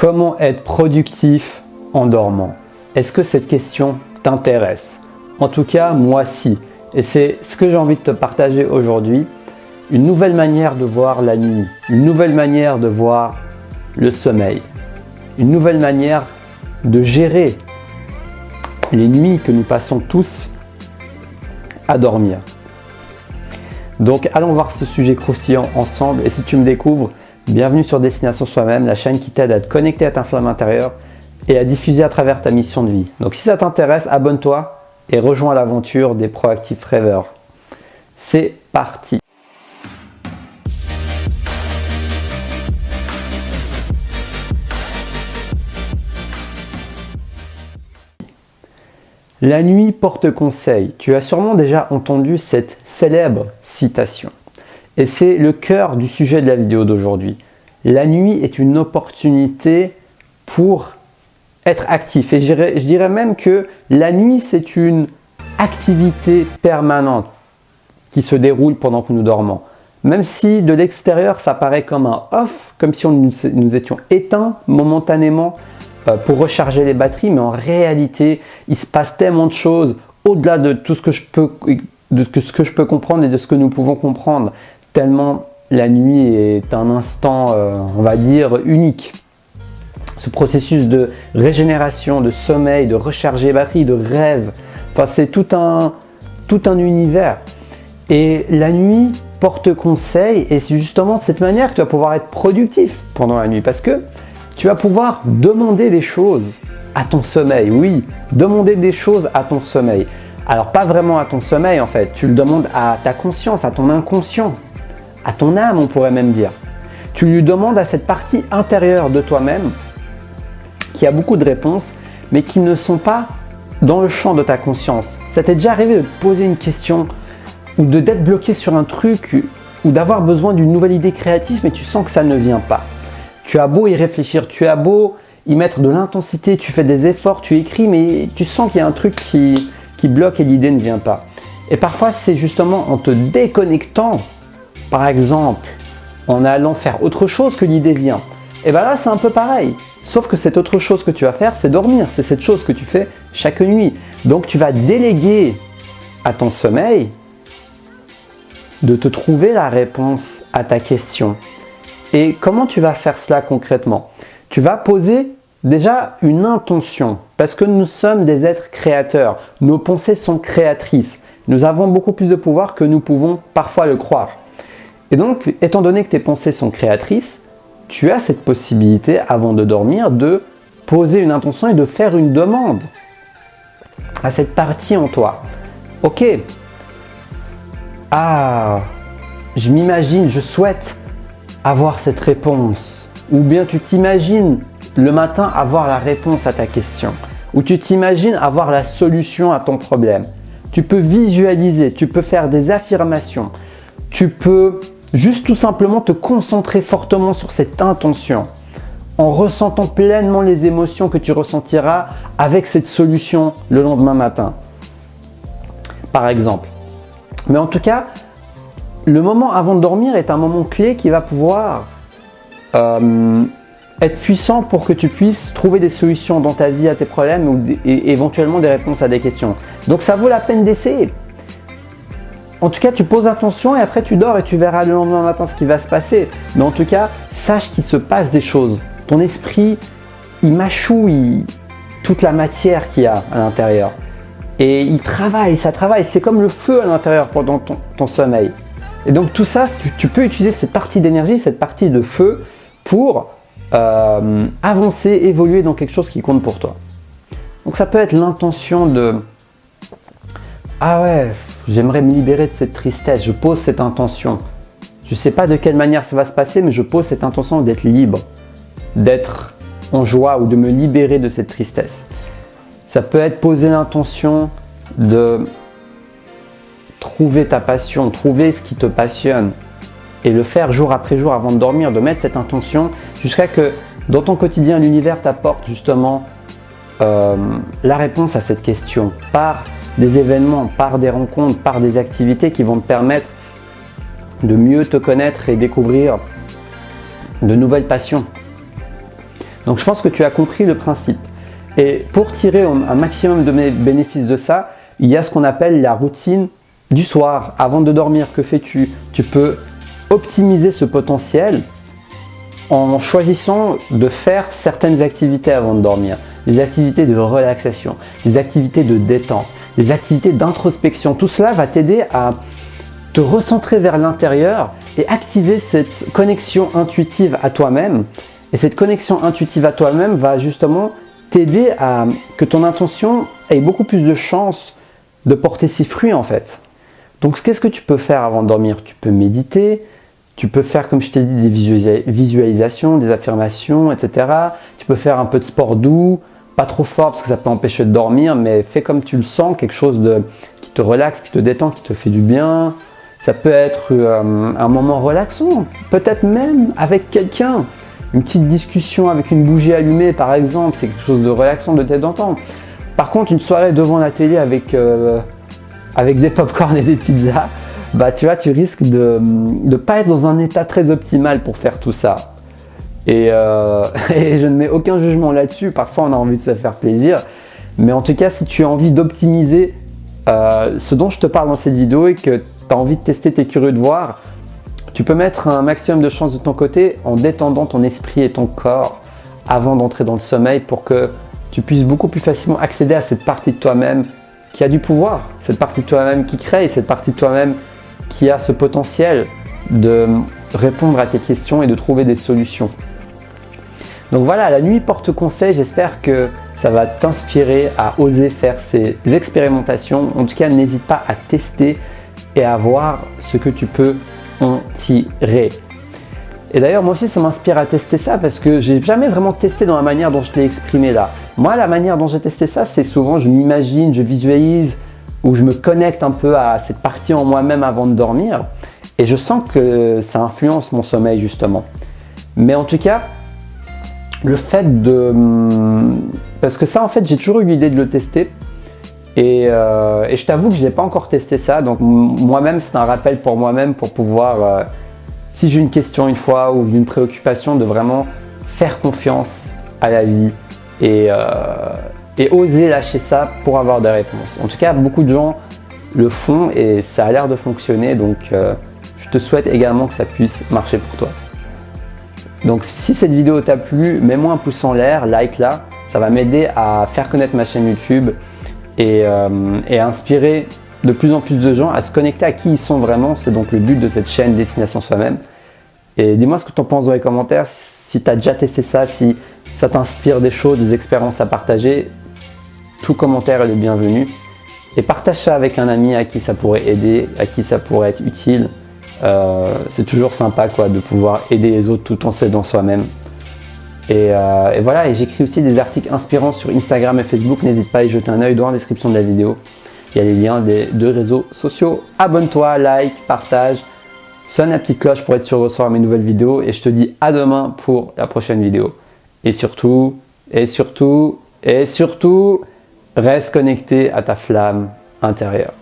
Comment être productif en dormant? Est-ce que cette question t'intéresse? En tout cas, moi si. Et c'est ce que j'ai envie de te partager aujourd'hui. Une nouvelle manière de voir la nuit, une nouvelle manière de voir le sommeil, une nouvelle manière de gérer les nuits que nous passons tous à dormir. Donc allons voir ce sujet croustillant ensemble. Et si tu me découvres, bienvenue sur Destination Soi-même, la chaîne qui t'aide à te connecter à ta flamme intérieure et à diffuser à travers ta mission de vie. Donc si ça t'intéresse, abonne-toi et rejoins l'aventure des proactifs rêveurs. C'est parti! La nuit porte conseil. Tu as sûrement déjà entendu cette célèbre citation. Et c'est le cœur du sujet de la vidéo d'aujourd'hui. La nuit est une opportunité pour être actif. Et je dirais même que la nuit, c'est une activité permanente qui se déroule pendant que nous dormons. Même si de l'extérieur, ça paraît comme un off, comme si nous étions éteints momentanément pour recharger les batteries, mais en réalité, il se passe tellement de choses au-delà de tout ce que je peux comprendre et de ce que nous pouvons comprendre, tellement la nuit est un instant, on va dire, unique. Ce processus de régénération, de sommeil, de recharger les batteries, de rêve, enfin, c'est tout un univers. Et la nuit porte conseil, et c'est justement de cette manière que tu vas pouvoir être productif pendant la nuit, parce que tu vas pouvoir demander des choses à ton sommeil. Oui, demander des choses à ton sommeil. Alors pas vraiment à ton sommeil en fait, tu le demandes à ta conscience, à ton inconscient, à ton âme on pourrait même dire. Tu lui demandes à cette partie intérieure de toi-même qui a beaucoup de réponses mais qui ne sont pas dans le champ de ta conscience. Ça t'est déjà arrivé de te poser une question ou d'être bloqué sur un truc ou d'avoir besoin d'une nouvelle idée créative mais tu sens que ça ne vient pas. Tu as beau y réfléchir, tu as beau y mettre de l'intensité, tu fais des efforts, tu écris, mais tu sens qu'il y a un truc qui bloque et l'idée ne vient pas. Et parfois, c'est justement en te déconnectant, par exemple, en allant faire autre chose que l'idée vient. Et bien là, c'est un peu pareil. Sauf que cette autre chose que tu vas faire, c'est dormir. C'est cette chose que tu fais chaque nuit. Donc, tu vas déléguer à ton sommeil de te trouver la réponse à ta question. Et comment tu vas faire cela concrètement? Tu vas poser déjà une intention, parce que nous sommes des êtres créateurs. Nos pensées sont créatrices. Nous avons beaucoup plus de pouvoir que nous pouvons parfois le croire. Et donc, étant donné que tes pensées sont créatrices, tu as cette possibilité, avant de dormir, de poser une intention et de faire une demande à cette partie en toi. Ok, je m'imagine, je souhaite avoir cette réponse, ou bien tu t'imagines le matin avoir la réponse à ta question, ou tu t'imagines avoir la solution à ton problème. Tu peux visualiser, tu peux faire des affirmations, tu peux juste tout simplement te concentrer fortement sur cette intention en ressentant pleinement les émotions que tu ressentiras avec cette solution le lendemain matin, par exemple. Mais en tout cas, le moment avant de dormir est un moment clé qui va pouvoir être puissant pour que tu puisses trouver des solutions dans ta vie à tes problèmes et éventuellement des réponses à des questions. Donc ça vaut la peine d'essayer. En tout cas, tu poses attention et après tu dors et tu verras le lendemain matin ce qui va se passer. Mais en tout cas, sache qu'il se passe des choses. Ton esprit, il mâchouille toute la matière qu'il y a à l'intérieur. Et il travaille, ça travaille. C'est comme le feu à l'intérieur pendant ton sommeil. Et donc tout ça, tu peux utiliser cette partie d'énergie, cette partie de feu pour avancer, évoluer dans quelque chose qui compte pour toi. Donc ça peut être l'intention de « Ah ouais, j'aimerais me libérer de cette tristesse, je pose cette intention. Je ne sais pas de quelle manière ça va se passer, mais je pose cette intention d'être libre, d'être en joie ou de me libérer de cette tristesse. » Ça peut être poser l'intention de trouver ta passion, trouver ce qui te passionne et le faire jour après jour avant de dormir, de mettre cette intention jusqu'à que dans ton quotidien, l'univers t'apporte justement la réponse à cette question par des événements, par des rencontres, par des activités qui vont te permettre de mieux te connaître et découvrir de nouvelles passions. Donc je pense que tu as compris le principe. Et pour tirer un maximum de bénéfices de ça, il y a ce qu'on appelle la routine du soir. Avant de dormir, que fais-tu? Tu peux optimiser ce potentiel en choisissant de faire certaines activités avant de dormir. Des activités de relaxation, des activités de détente, des activités d'introspection. Tout cela va t'aider à te recentrer vers l'intérieur et activer cette connexion intuitive à toi-même. Et cette connexion intuitive à toi-même va justement t'aider à que ton intention ait beaucoup plus de chances de porter ses fruits en fait. Donc qu'est-ce que tu peux faire avant de dormir? Tu peux méditer, tu peux faire, comme je t'ai dit, des visualisations, des affirmations, etc. Tu peux faire un peu de sport doux, pas trop fort parce que ça peut empêcher de dormir, mais fais comme tu le sens, quelque chose qui te relaxe, qui te détend, qui te fait du bien. Ça peut être un moment relaxant, peut-être même avec quelqu'un. Une petite discussion avec une bougie allumée par exemple, c'est quelque chose de relaxant, de détendant. Par contre, une soirée devant la télé avec des pop-corn et des pizzas, bah tu vois, tu risques de ne pas être dans un état très optimal pour faire tout ça. Et je ne mets aucun jugement là-dessus, parfois on a envie de se faire plaisir. Mais en tout cas, si tu as envie d'optimiser ce dont je te parle dans cette vidéo et que tu as envie de tester, tu es curieux de voir, tu peux mettre un maximum de chance de ton côté en détendant ton esprit et ton corps avant d'entrer dans le sommeil pour que tu puisses beaucoup plus facilement accéder à cette partie de toi-même qui a du pouvoir, cette partie de toi-même qui crée, cette partie de toi-même qui a ce potentiel de répondre à tes questions et de trouver des solutions. Donc voilà, la nuit porte conseil, j'espère que ça va t'inspirer à oser faire ces expérimentations. En tout cas, n'hésite pas à tester et à voir ce que tu peux en tirer. Et d'ailleurs, moi aussi, ça m'inspire à tester ça parce que j'ai jamais vraiment testé dans la manière dont je l'ai exprimé là. Moi, la manière dont j'ai testé ça, c'est souvent je m'imagine, je visualise ou je me connecte un peu à cette partie en moi-même avant de dormir et je sens que ça influence mon sommeil justement. Mais en tout cas, le fait de... Parce que ça, en fait, j'ai toujours eu l'idée de le tester et je t'avoue que je n'ai pas encore testé ça. Donc moi-même, c'est un rappel pour moi-même pour pouvoir... si j'ai une question une fois ou une préoccupation, de vraiment faire confiance à la vie et oser lâcher ça pour avoir des réponses. En tout cas, beaucoup de gens le font et ça a l'air de fonctionner, donc je te souhaite également que ça puisse marcher pour toi. Donc si cette vidéo t'a plu, mets-moi un pouce en l'air, like-la, ça va m'aider à faire connaître ma chaîne YouTube et à inspirer de plus en plus de gens à se connecter à qui ils sont vraiment. C'est donc le but de cette chaîne Destination Soi-même. Et dis-moi ce que tu en penses dans les commentaires, si tu as déjà testé ça, si ça t'inspire des choses, des expériences à partager, tout commentaire est le bienvenu. Et partage ça avec un ami à qui ça pourrait aider, à qui ça pourrait être utile. C'est toujours sympa quoi, de pouvoir aider les autres tout en s'aidant soi-même. Et voilà, et j'écris aussi des articles inspirants sur Instagram et Facebook, n'hésite pas à y jeter un œil dans la description de la vidéo. Il y a les liens des deux réseaux sociaux. Abonne-toi, like, partage, sonne la petite cloche pour être sûr de recevoir mes nouvelles vidéos. Et je te dis à demain pour la prochaine vidéo. Et surtout, reste connecté à ta flamme intérieure.